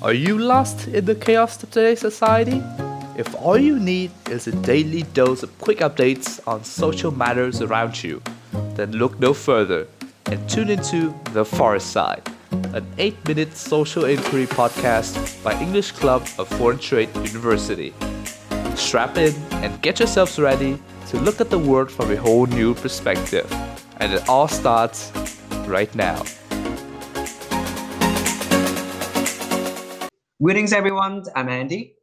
Are you lost in the chaos of today's society? If all you need is a daily dose of quick updates on social matters around you, then look no further and tune into The Far Side, an 8-minute social inquiry podcast by English Club of Foreign Trade University. Strap in and get yourselves ready to look at the world from a whole new perspective. And it all starts right now. Greetings everyone, I'm Andy.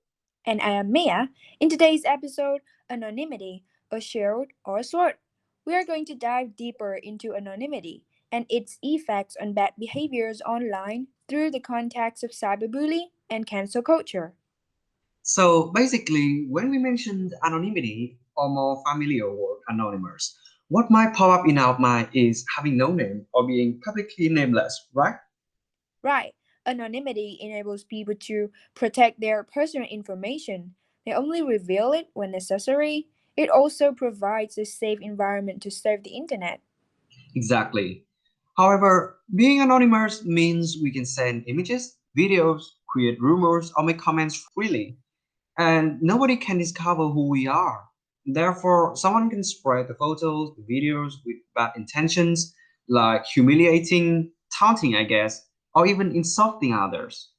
And I am Mia. In today's episode, Anonymity, a shield or a sword. We are going to dive deeper into anonymity and its effects on bad behaviors online through the context of cyberbullying and cancel culture. So basically, when we mentioned anonymity or more familiar word anonymous, what might pop up in our mind is having no name or being publicly nameless, right? Right. Anonymity enables people to protect their personal information. They only reveal it when necessary. It also provides a safe environment to surf the internet. Exactly. However, being anonymous means we can send images, videos, create rumors, or make comments freely, and nobody can discover who we are. Therefore, someone can spread the photos, the videos with bad intentions, like humiliating, taunting, I guess, or even insulting others.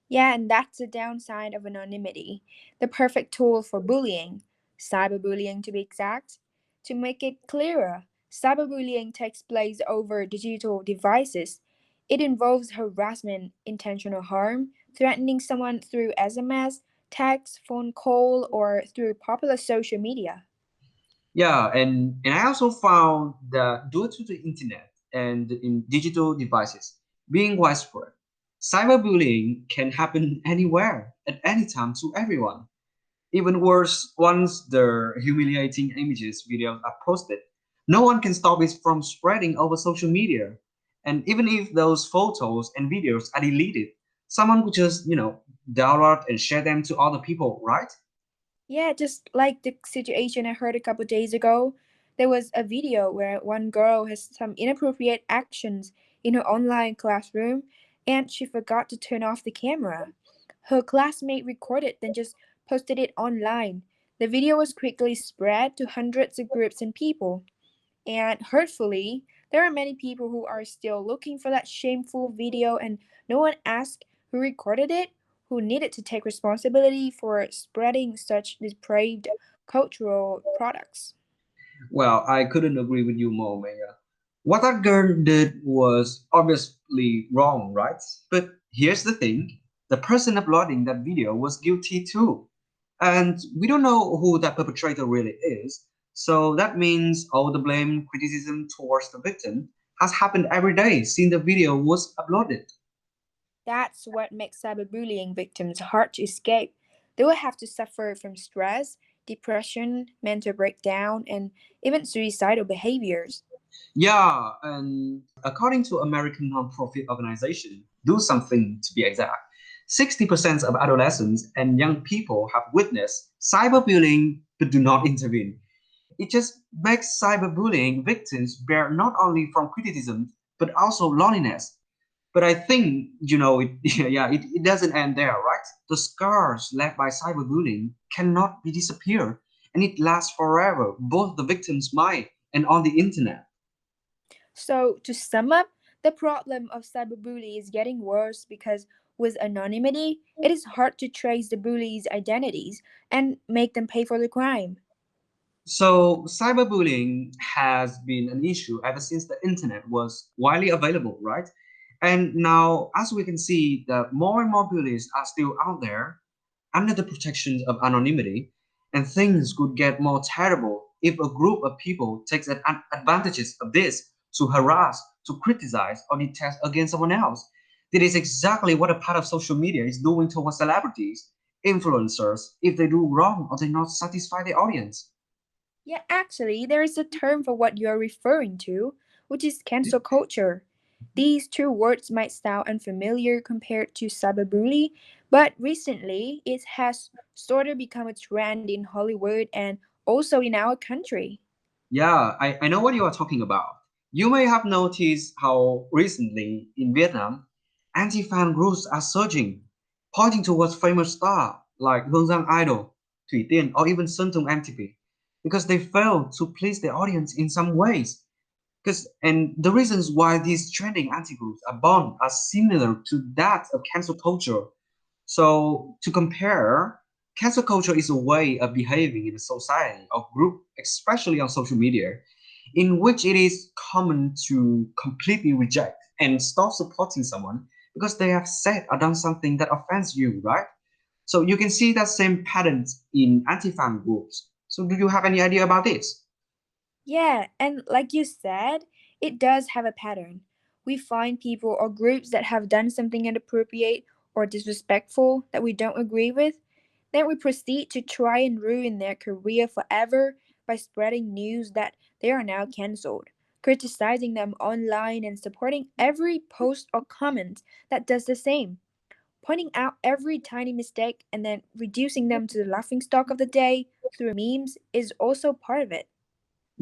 Yeah, and that's the downside of anonymity. The perfect tool for bullying, cyberbullying to be exact. To make it clearer, cyberbullying takes place over digital devices. It involves harassment, intentional harm, threatening someone through SMS, text, phone call, or through popular social media. Yeah, and I also found that due to the internet and in digital devices being widespread, cyberbullying can happen anywhere at any time to everyone. Even worse, once the humiliating images, videos are posted, no one can stop it from spreading over social media. And even if those photos and videos are deleted, someone could just, download and share them to other people, right? Yeah, just like the situation I heard a couple days ago, there was a video where one girl has some inappropriate actions in her online classroom and she forgot to turn off the camera. Her classmate recorded then just posted it online. The video was quickly spread to hundreds of groups and people. And hurtfully, there are many people who are still looking for that shameful video, and no one asked who recorded it, who needed to take responsibility for spreading such depraved cultural products. Well, I couldn't agree with you more, Maya. What that girl did was obviously wrong, right? But here's the thing, the person uploading that video was guilty too. And we don't know who that perpetrator really is. So that means all the blame, criticism towards the victim has happened every day since the video was uploaded. That's what makes cyberbullying victims hard to escape. They will have to suffer from stress, depression, mental breakdown, and even suicidal behaviors. Yeah, and according to American nonprofit organization, Do Something to be exact, 60% of adolescents and young people have witnessed cyberbullying but do not intervene. It just makes cyberbullying victims bear not only from criticism but also loneliness. But I think, it doesn't end there, right? The scars left by cyberbullying cannot be disappeared and it lasts forever, both the victim's mind and on the internet. So, to sum up, the problem of cyberbullying is getting worse because with anonymity, it is hard to trace the bullies' identities and make them pay for the crime. So, cyberbullying has been an issue ever since the internet was widely available, right? And now, as we can see, that more and more bullies are still out there under the protection of anonymity, and things could get more terrible if a group of people takes advantages of this to harass, to criticize, or detest against someone else. That is exactly what a part of social media is doing towards celebrities, influencers, if they do wrong or they not satisfy the audience. Yeah, actually, there is a term for what you are referring to, which is cancel culture. These two words might sound unfamiliar compared to cyberbully, but recently it has sort of become a trend in Hollywood and also in our country. Yeah, I know what you are talking about. You may have noticed how recently in Vietnam, anti-fan groups are surging. pointing towards famous stars like Hương Giang Idol, Thủy Tiên, or even Sơn Tùng MTV, because they failed to please the audience in some ways. And the reasons why these trending anti-groups are born are similar to that of cancel culture. So to compare, cancel culture is a way of behaving in a society or group, especially on social media, in which it is common to completely reject and stop supporting someone because they have said or done something that offends you, right? So you can see that same patterns in anti-fan groups. So do you have any idea about this? Yeah, and like you said, it does have a pattern. We find people or groups that have done something inappropriate or disrespectful that we don't agree with. Then we proceed to try and ruin their career forever by spreading news that they are now cancelled, criticizing them online, and supporting every post or comment that does the same. Pointing out every tiny mistake and then reducing them to the laughing stock of the day through memes is also part of it.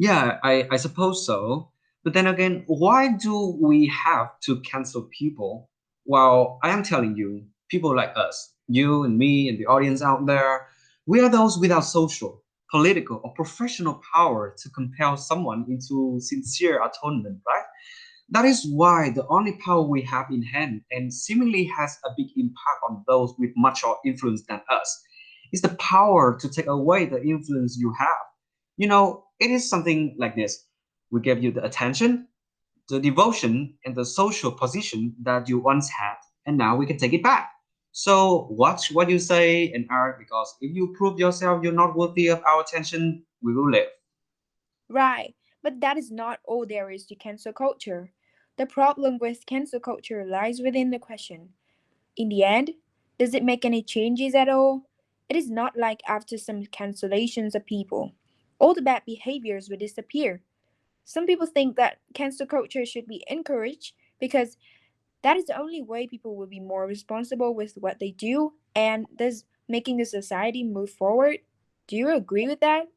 Yeah, I suppose so. But then again, why do we have to cancel people? Well, I am telling you, people like us, you and me and the audience out there, we are those without social, political, or professional power to compel someone into sincere atonement, right? That is why the only power we have in hand and seemingly has a big impact on those with much more influence than us is the power to take away the influence you have. It is something like this. We gave you the attention, the devotion, and the social position that you once had, and now we can take it back. So watch what you say and act, because if you prove yourself you're not worthy of our attention, we will leave. Right, but that is not all there is to cancel culture. The problem with cancel culture lies within the question. In the end, does it make any changes at all? It is not like after some cancellations of people, all the bad behaviors will disappear. Some people think that cancel culture should be encouraged because that is the only way people will be more responsible with what they do and thus making the society move forward. Do you agree with that?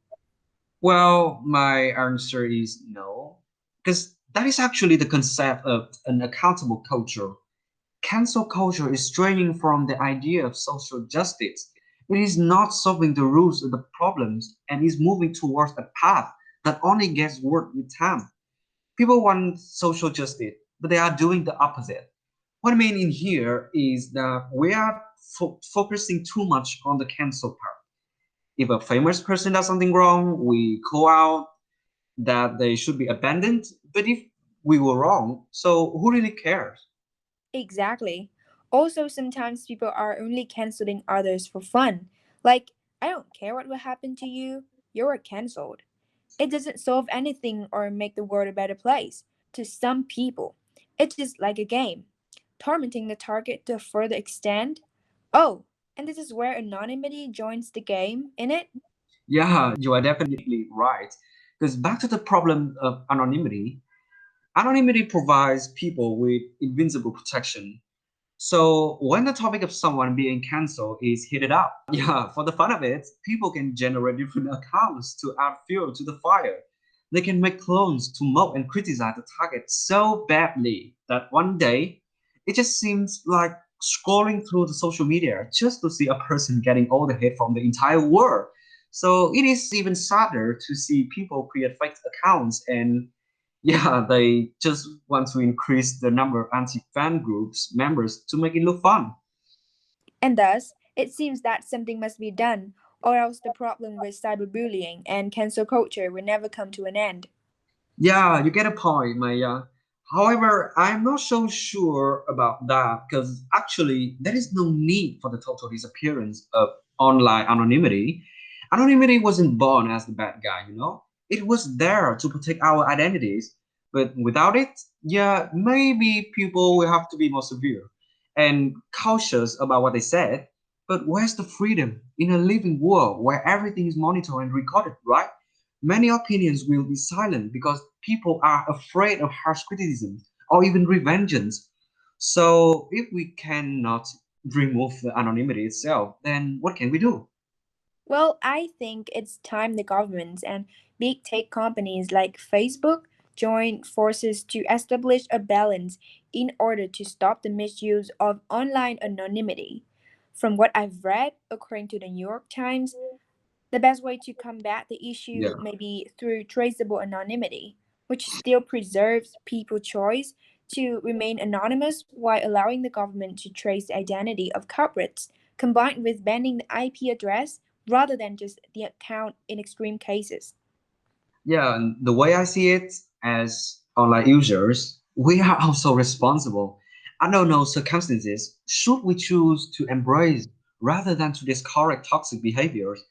Well, my answer is no, because that is actually the concept of an accountable culture. Cancel culture is straying from the idea of social justice. It is not solving the roots of the problems and is moving towards a path that only gets worse with time. People want social justice, but they are doing the opposite. What I mean in here is that we are focusing too much on the cancel part. If a famous person does something wrong, we call out that they should be abandoned. But if we were wrong, so who really cares? Exactly. Also, sometimes people are only canceling others for fun. Like, I don't care what will happen to you, you're cancelled. It doesn't solve anything or make the world a better place. To some people, it's just like a game, tormenting the target to a further extent. Oh, and this is where anonymity joins the game, in it? Yeah, you are definitely right. Because back to the problem of anonymity, anonymity provides people with invincible protection. So when the topic of someone being cancelled is heated up, yeah, for the fun of it, people can generate different accounts to add fuel to the fire. They can make clones to mock and criticize the target so badly that one day it just seems like scrolling through the social media just to see a person getting all the hate from the entire world. So it is even sadder to see people create fake accounts and yeah, they just want to increase the number of anti-fan groups members to make it look fun. And thus, it seems that something must be done, or else the problem with cyberbullying and cancel culture will never come to an end. Yeah, you get a point, Maya. However, I'm not so sure about that because actually there is no need for the total disappearance of online anonymity. Anonymity wasn't born as the bad guy. It was there to protect our identities. But without it, yeah, maybe people will have to be more severe and cautious about what they said. But where's the freedom in a living world where everything is monitored and recorded, right? Many opinions will be silent because people are afraid of harsh criticism or even revengeance. So, if we cannot remove the anonymity itself, then what can we do? Well, I think it's time the governments and big tech companies like Facebook join forces to establish a balance in order to stop the misuse of online anonymity. from what I've read, according to the New York Times, the best way to combat the issue may be through traceable anonymity, which still preserves people's choice to remain anonymous while allowing the government to trace the identity of culprits, combined with banning the IP address rather than just the account in extreme cases. Yeah, and the way I see it, as online users, we are also responsible. Under no circumstances should we choose to embrace rather than to discourage toxic behaviors.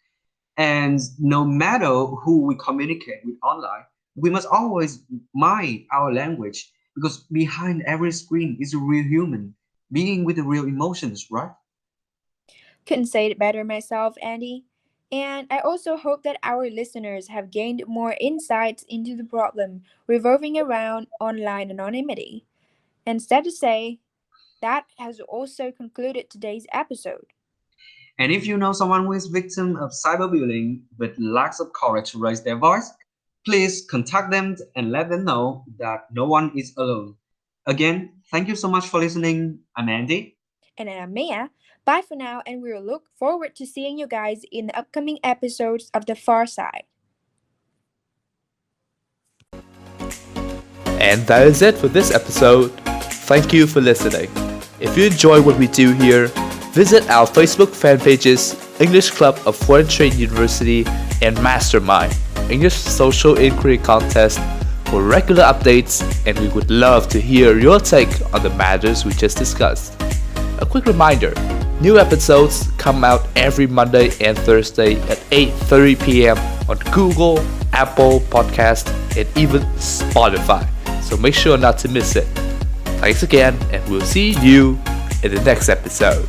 And no matter who we communicate with online, we must always mind our language, because behind every screen is a real human being with the real emotions, right? Couldn't say it better myself, Andy. And I also hope that our listeners have gained more insights into the problem revolving around online anonymity. And sad to say, that has also concluded today's episode. And if you know someone who is victim of cyberbullying but lacks of courage to raise their voice, please contact them and let them know that no one is alone. Again, thank you so much for listening. I'm Andy. And I'm Mia. Bye for now, and we'll look forward to seeing you guys in the upcoming episodes of The Far Side. And that is it for this episode. Thank you for listening. If you enjoy what we do here, visit our Facebook fan pages, English Club of Foreign Trade University and Mastermind, English Social Inquiry Contest, for regular updates, and we would love to hear your take on the matters we just discussed. A quick reminder, new episodes come out every Monday and Thursday at 8:30 p.m. on Google, Apple Podcast, and even Spotify, so make sure not to miss it. Thanks again, and we'll see you in the next episode.